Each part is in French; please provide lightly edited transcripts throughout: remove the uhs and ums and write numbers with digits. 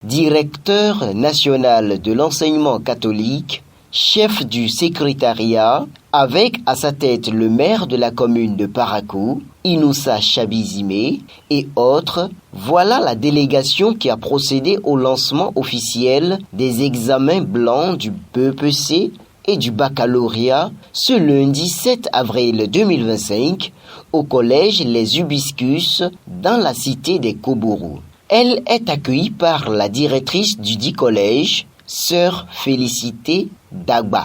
Directeur national de l'enseignement catholique, chef du secrétariat, avec à sa tête le maire de la commune de Parakou, Inoussa Chabizime et autres, voilà la délégation qui a procédé au lancement officiel des examens blancs du BEPC et du baccalauréat ce lundi 7 avril 2025 au collège Les Hibiscus dans la cité des Kobourou. Elle est accueillie par la directrice du dit collège, Sœur Félicité Dagba.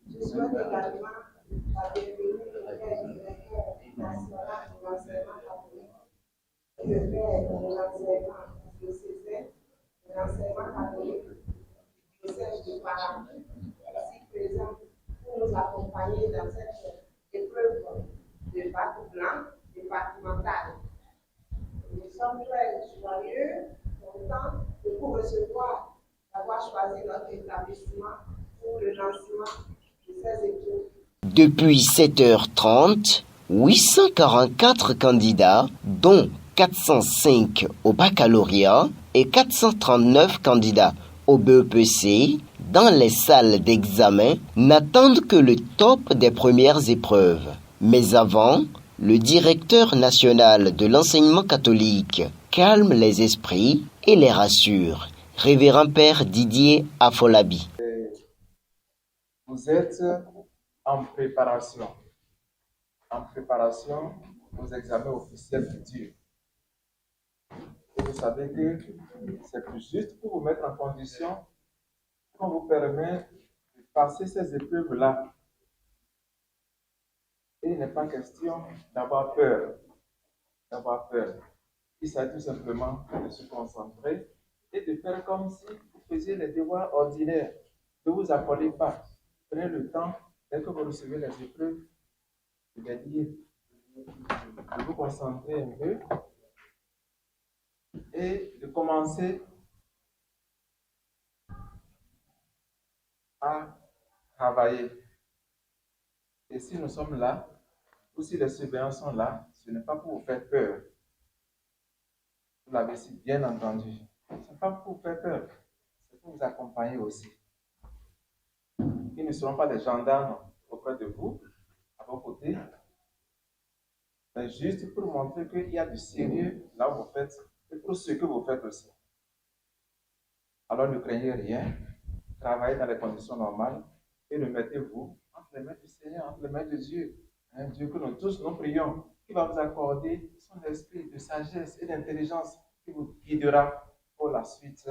Je souhaite également la bienvenue au directeur national de l'enseignement catholique, le père de l'enseignement diocésain, de l'enseignement catholique du diocèse de Parakou, ici présent pour nous accompagner dans cette épreuve de bac blanc départemental. Nous sommes très joyeux, contents de vous recevoir, d'avoir choisi notre établissement pour le lancement de ces épreuves. Depuis 7h30, 844 candidats, dont 405 au baccalauréat et 439 candidats au BEPC, dans les salles d'examen, n'attendent que le top des premières épreuves. Mais avant, le directeur national de l'enseignement catholique calme les esprits et les rassure. Révérend Père Didier Afolabi. Vous êtes en préparation aux examens officiels futurs. Et vous savez que c'est plus juste pour vous mettre en condition qu'on vous permet de passer ces épreuves-là. Et il n'est pas question d'avoir peur. Il s'agit tout simplement de se concentrer et de faire comme si vous faisiez les devoirs ordinaires. Ne vous affolez pas. Prenez le temps, dès que vous recevez les épreuves, de les lire, de vous concentrer un peu et de commencer à travailler. Et si nous sommes là, ou si les surveillants sont là, ce n'est pas pour vous faire peur. Vous l'avez si bien entendu. Ce n'est pas pour vous faire peur, c'est pour vous accompagner aussi. Ils ne seront pas des gendarmes auprès de vous, à vos côtés, mais juste pour montrer qu'il y a du sérieux là où vous faites et pour ce que vous faites aussi. Alors ne craignez rien, travaillez dans les conditions normales et remettez-vous entre les mains du Seigneur, entre les mains de Dieu. Un Dieu que nous tous nous prions, qui va vous accorder son esprit de sagesse et d'intelligence qui vous guidera pour la suite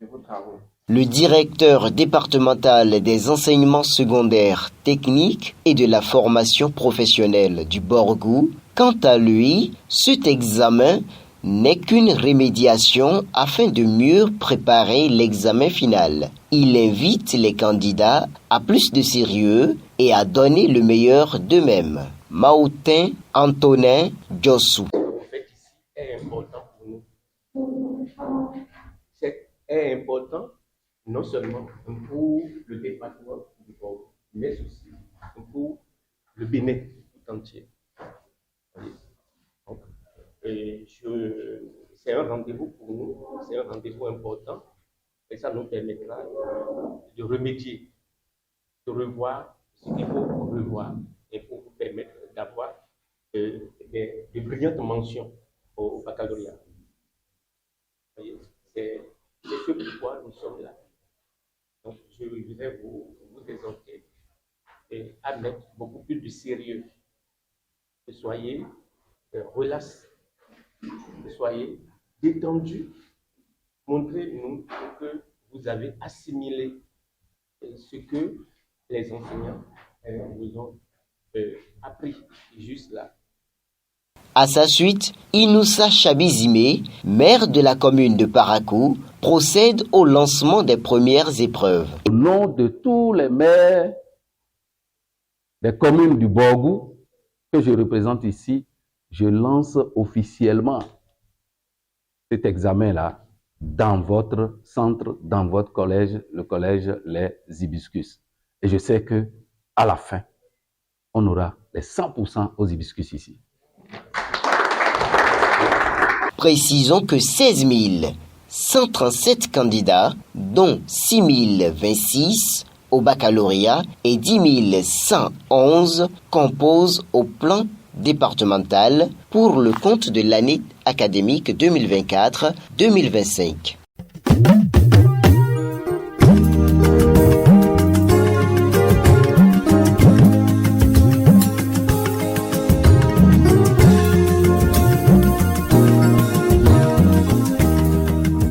de vos travaux. Le directeur départemental des enseignements secondaires techniques et de la formation professionnelle du Borgou, quant à lui, cet examen n'est qu'une remédiation afin de mieux préparer l'examen final. Il invite les candidats à plus de sérieux et à donner le meilleur d'eux-mêmes. Maoutin Antonin Djossou. En fait, ici est important pour nous. C'est important non seulement pour le département du Borgou, mais aussi pour le Bénin tout entier. Donc, c'est un rendez-vous pour nous, c'est un rendez-vous important et ça nous permettra de remédier, de revoir ce qu'il faut revoir et pour vous permettre d'avoir de brillantes mentions au baccalauréat. C'est ce pourquoi nous sommes là. Donc, je voudrais vous exhorter à mettre beaucoup plus de sérieux. Que soyez relax, que soyez détendus. Montrez-nous que vous avez assimilé ce que les enseignants vous ont appris juste là. À sa suite, Inoussa Chabizime, maire de la commune de Parakou, procède au lancement des premières épreuves. Au nom de tous les maires des communes du Borgou que je représente ici, je lance officiellement cet examen-là dans votre centre, dans votre collège, le collège Les Hibiscus. Et je sais que à la fin, on aura les 100% aux hibiscus ici. Précisons que 16 137 candidats, dont 6 026 au baccalauréat et 10 111 composent au plan départemental pour le compte de l'année académique 2024-2025.